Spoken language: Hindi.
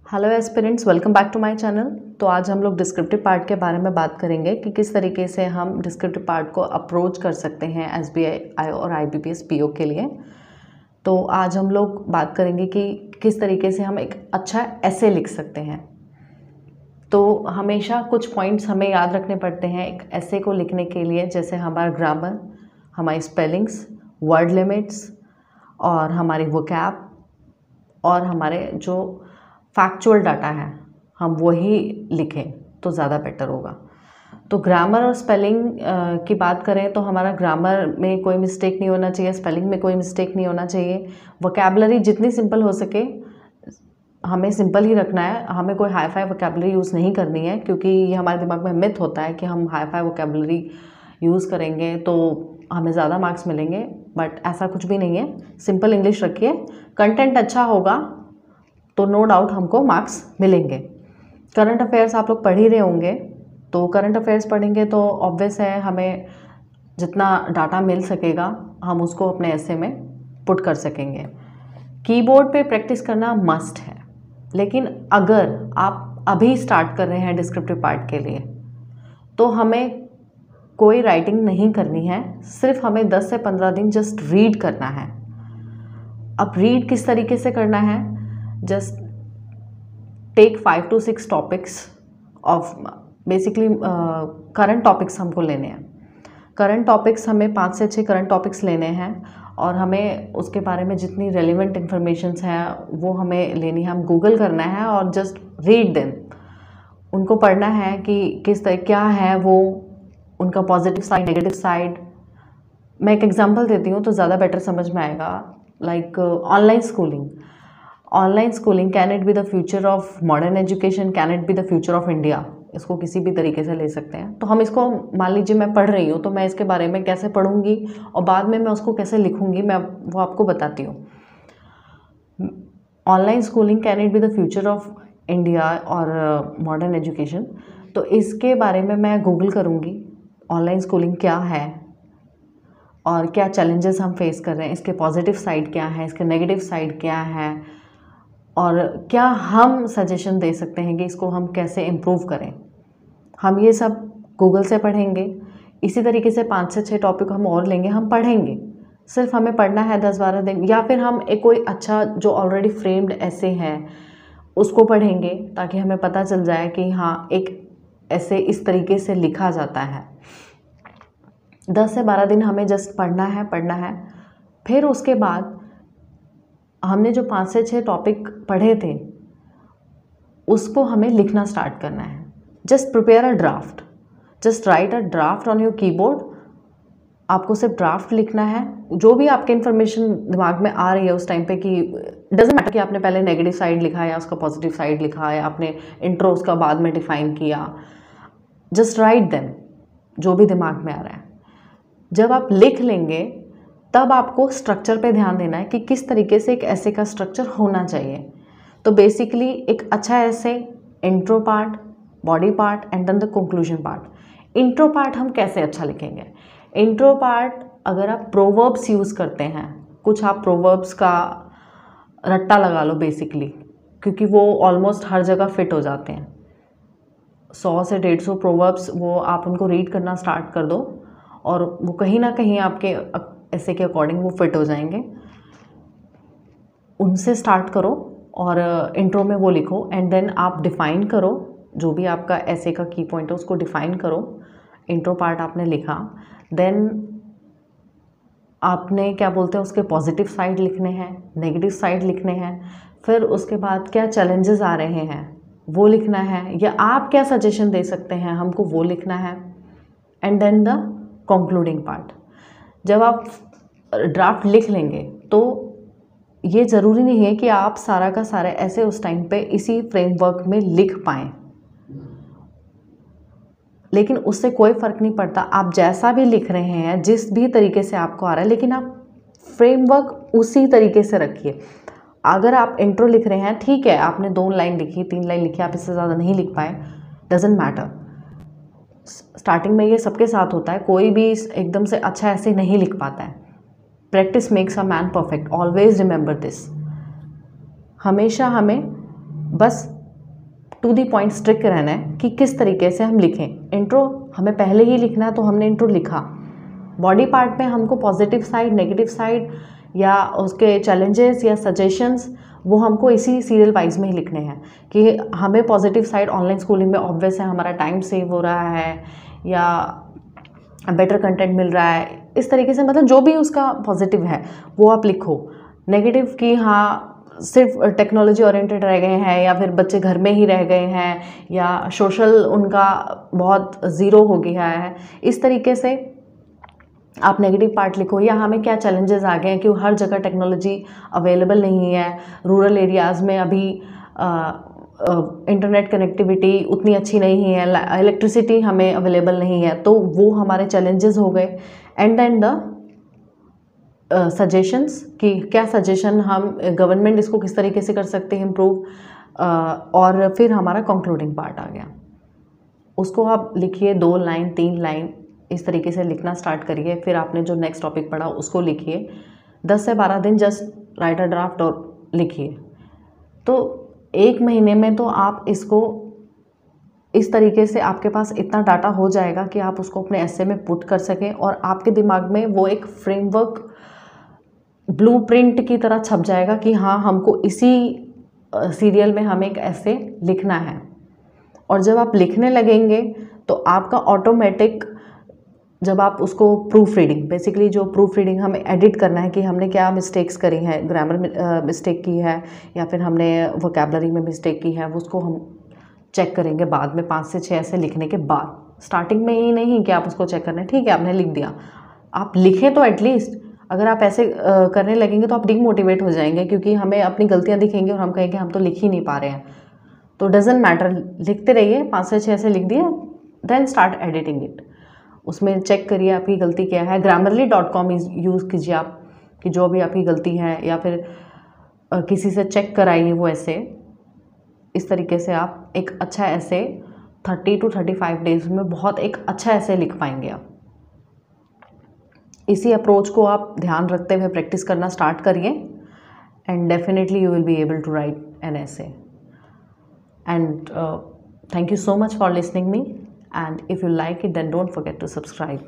Hello aspirants, welcome back to my channel. तो आज हम लोग डिस्क्रिप्टिव पार्ट के बारे में बात करेंगे कि किस तरीके से हम डिस्क्रिप्टिव पार्ट को अप्रोच कर सकते हैं एसबीआई और आईबीपीएस पीओ के लिए। तो आज हम लोग बात करेंगे कि किस तरीके से हम एक अच्छा एसे लिख सकते हैं। तो हमेशा कुछ पॉइंट्स हमें याद रखने पड़ते हैं एक एसे को लिखने के लिए, जैसे हमारा ग्रामर, हमारी स्पेलिंग्स, वर्ड लिमिट्स और हमारी वोकैब और हमारे जो फैक्चुअल डाटा है हम वही लिखें तो ज़्यादा बेटर होगा। तो ग्रामर और स्पेलिंग की बात करें तो हमारा ग्रामर में कोई मिस्टेक नहीं होना चाहिए, स्पेलिंग में कोई मिस्टेक नहीं होना चाहिए। वोकैबलरी जितनी सिंपल हो सके हमें सिंपल ही रखना है, हमें कोई हाई फाई वोकैबलरी यूज़ नहीं करनी है, क्योंकि ये हमारे दिमाग में मिथ होता है कि हम हाई फाई वोकैबलरी यूज़ करेंगे तो हमें ज़्यादा मार्क्स मिलेंगे, बट ऐसा कुछ भी नहीं है। सिंपल इंग्लिश रखिए, कंटेंट अच्छा होगा तो नो डाउट हमको मार्क्स मिलेंगे। करंट अफेयर्स आप लोग पढ़ ही रहे होंगे, तो करंट अफेयर्स पढ़ेंगे तो ऑब्वियस है हमें जितना डाटा मिल सकेगा हम उसको अपने ऐसे में पुट कर सकेंगे। कीबोर्ड पे प्रैक्टिस करना मस्ट है, लेकिन अगर आप अभी स्टार्ट कर रहे हैं डिस्क्रिप्टिव पार्ट के लिए तो हमें कोई राइटिंग नहीं करनी है, सिर्फ हमें 10 से 15 दिन जस्ट रीड करना है। अब रीड किस तरीके से करना है? Just take 5 to 6 topics of basically current topics हमको लेने हैं। करंट टॉपिक्स हमें 5 से 6 करंट टॉपिक्स लेने हैं और हमें उसके बारे में जितनी रेलिवेंट इन्फॉर्मेशंस हैं वो हमें लेनी है। हम गूगल करना है और जस्ट रीड देम, उनको पढ़ना है कि किस तरह क्या है वो, उनका पॉजिटिव साइड, नेगेटिव साइड। मैं एक एग्जांपल देती हूँ तो ज़्यादा बेटर समझ में आएगा। Like online schooling can it be the future of modern education, can it be the future of India. इसको किसी भी तरीके से ले सकते हैं। तो हम इसको, मान लीजिए मैं पढ़ रही हूँ तो मैं इसके बारे में कैसे पढ़ूंगी और बाद में मैं उसको कैसे लिखूंगी, मैं वो आपको बताती हूँ। Online schooling can it be the future of India और मॉडर्न एजुकेशन। तो इसके बारे में मैं गूगल करूँगी ऑनलाइन स्कूलिंग क्या है और क्या चैलेंजेस हम फेस कर रहे हैं, इसके पॉजिटिव साइड क्या है, इसके नेगेटिव साइड क्या है, और क्या हम सजेशन दे सकते हैं कि इसको हम कैसे इम्प्रूव करें। हम ये सब गूगल से पढ़ेंगे। इसी तरीके से 5 से 6 टॉपिक हम और लेंगे, हम पढ़ेंगे। सिर्फ हमें पढ़ना है 10-12 दिन, या फिर हम एक कोई अच्छा जो ऑलरेडी फ्रेम्ड ऐसे है उसको पढ़ेंगे ताकि हमें पता चल जाए कि हाँ एक ऐसे इस तरीके से लिखा जाता है। 10 से 12 दिन हमें जस्ट पढ़ना है। फिर उसके बाद हमने जो 5 से 6 टॉपिक पढ़े थे उसको हमें लिखना स्टार्ट करना है। Just prepare a draft, just right a draft on your keyboard. आपको सिर्फ ड्राफ्ट लिखना है, जो भी आपके इन्फॉर्मेशन दिमाग में आ रही है उस टाइम पे, कि डजेंट मैटर कि आपने पहले नेगेटिव साइड लिखा है या उसका पॉजिटिव साइड लिखा है, आपने इंट्रो उसका बाद में डिफाइन किया। जस्ट राइट देम, जो भी दिमाग में आ रहा है। जब आप लिख लेंगे तब आपको स्ट्रक्चर पे ध्यान देना है कि किस तरीके से एक ऐसे का स्ट्रक्चर होना चाहिए। तो बेसिकली एक अच्छा ऐसे intro part, body part and then the conclusion part. Intro part हम कैसे अच्छा लिखेंगे? इंट्रो पार्ट अगर आप प्रोवर्ब्स यूज़ करते हैं, कुछ आप प्रोवर्ब्स का रट्टा लगा लो बेसिकली, क्योंकि वो ऑलमोस्ट हर जगह फिट हो जाते हैं। 100 से 150 प्रोवर्ब्स वो आप उनको रीड करना स्टार्ट कर दो और वो कहीं ना कहीं आपके ऐसे के अकॉर्डिंग वो फिट हो जाएंगे। उनसे स्टार्ट करो और इंट्रो में वो लिखो एंड देन आप डिफ़ाइन करो, जो भी आपका ऐसे का की पॉइंट है उसको डिफ़ाइन करो। इंट्रो पार्ट आपने लिखा, देन आपने क्या बोलते हैं उसके पॉजिटिव साइड लिखने हैं, नेगेटिव साइड लिखने हैं। फिर उसके बाद क्या चैलेंजेस आ रहे हैं वो लिखना है, या आप क्या सजेशन दे सकते हैं हमको वो लिखना है। And then the concluding part. जब आप ड्राफ्ट लिख लेंगे तो ये ज़रूरी नहीं है कि आप सारा का सारा ऐसे उस टाइम पे इसी फ्रेमवर्क में लिख पाएँ, लेकिन उससे कोई फ़र्क नहीं पड़ता। आप जैसा भी लिख रहे हैं, जिस भी तरीके से आपको आ रहा है, लेकिन आप फ्रेमवर्क उसी तरीके से रखिए। अगर आप इंट्रो लिख रहे हैं, ठीक है, आपने 2 लाइन लिखी, 3 लाइन लिखी, आप इससे ज़्यादा नहीं लिख पाए, डजेंट मैटर। स्टार्टिंग में ये सबके साथ होता है, कोई भी एकदम से अच्छा ऐसे नहीं लिख पाता है। Practice makes a man perfect, always remember this. हमेशा हमें बस टू दी पॉइंट स्ट्रिक्ट रहना है कि किस तरीके से हम लिखें। इंट्रो हमें पहले ही लिखना है तो हमने इंट्रो लिखा। बॉडी पार्ट में हमको पॉजिटिव साइड, नेगेटिव साइड या उसके चैलेंजेस या सजेशंस वो हमको इसी सीरियल वाइज में ही लिखने हैं कि हमें पॉजिटिव साइड ऑनलाइन स्कूलिंग में ऑब्वियस है हमारा टाइम सेव हो रहा है या बेटर कंटेंट मिल रहा है, इस तरीके से मतलब जो भी उसका पॉजिटिव है वो आप लिखो। नेगेटिव कि हाँ सिर्फ टेक्नोलॉजी ओरिएंटेड रह गए हैं या फिर बच्चे घर में ही रह गए हैं या सोशल उनका बहुत ज़ीरो हो गया है, इस तरीके से आप नेगेटिव पार्ट लिखो। या हमें क्या चैलेंजेस आ गए हैं कि हर जगह टेक्नोलॉजी अवेलेबल नहीं है, रूरल एरियाज़ में अभी इंटरनेट कनेक्टिविटी उतनी अच्छी नहीं है, इलेक्ट्रिसिटी हमें अवेलेबल नहीं है, तो वो हमारे चैलेंजेस हो गए। एंड देन द सजेशंस कि क्या सजेशन हम गवर्नमेंट इसको किस तरीके से कर सकते हैं इम्प्रूव, और फिर हमारा कंक्लूडिंग पार्ट आ गया। उसको आप लिखिए 2 लाइन 3 लाइन इस तरीके से लिखना स्टार्ट करिए। फिर आपने जो नेक्स्ट टॉपिक पढ़ा उसको लिखिए। 10 से 12 दिन जस्ट राइट अ ड्राफ्ट और लिखिए। तो 1 महीने में तो आप इसको इस तरीके से आपके पास इतना डाटा हो जाएगा कि आप उसको अपने एसे में पुट कर सकें और आपके दिमाग में वो एक फ्रेमवर्क ब्लूप्रिंट की तरह छप जाएगा कि हाँ हमको इसी सीरियल में हमें एक ऐसे लिखना है। और जब आप लिखने लगेंगे तो आपका ऑटोमेटिक, जब आप उसको प्रूफ रीडिंग, बेसिकली जो प्रूफ रीडिंग हमें एडिट करना है कि हमने क्या मिस्टेक्स करी हैं, ग्रामर मिस्टेक की है या फिर हमने वोकैबुलरी में मिस्टेक की है, वो उसको हम चेक करेंगे बाद में 5 से 6 ऐसे लिखने के बाद। स्टार्टिंग में ही नहीं कि आप उसको चेक करना है, ठीक है आपने लिख दिया, आप लिखें तो एटलीस्ट। अगर आप ऐसे करने लगेंगे तो आप डिमोटिवेट हो जाएंगे क्योंकि हमें अपनी गलतियां दिखेंगी और हम कहेंगे हम तो लिख ही नहीं पा रहे हैं। तो डजेंट मैटर, लिखते रहिए, 5 से 6 ऐसे लिख दिए, देन स्टार्ट एडिटिंग इट। उसमें चेक करिए आपकी गलती क्या है। grammarly.com यूज़ कीजिए आप कि जो भी आपकी गलती है, या फिर किसी से चेक कराइए वो ऐसे। इस तरीके से आप एक अच्छा ऐसे 30 to 35 डेज़ में बहुत एक अच्छा ऐसे लिख पाएंगे आप। इसी अप्रोच को आप ध्यान रखते हुए प्रैक्टिस करना स्टार्ट करिए and definitely you will be able to write an essay. And thank you so much for listening me, and if you like it then don't forget to subscribe.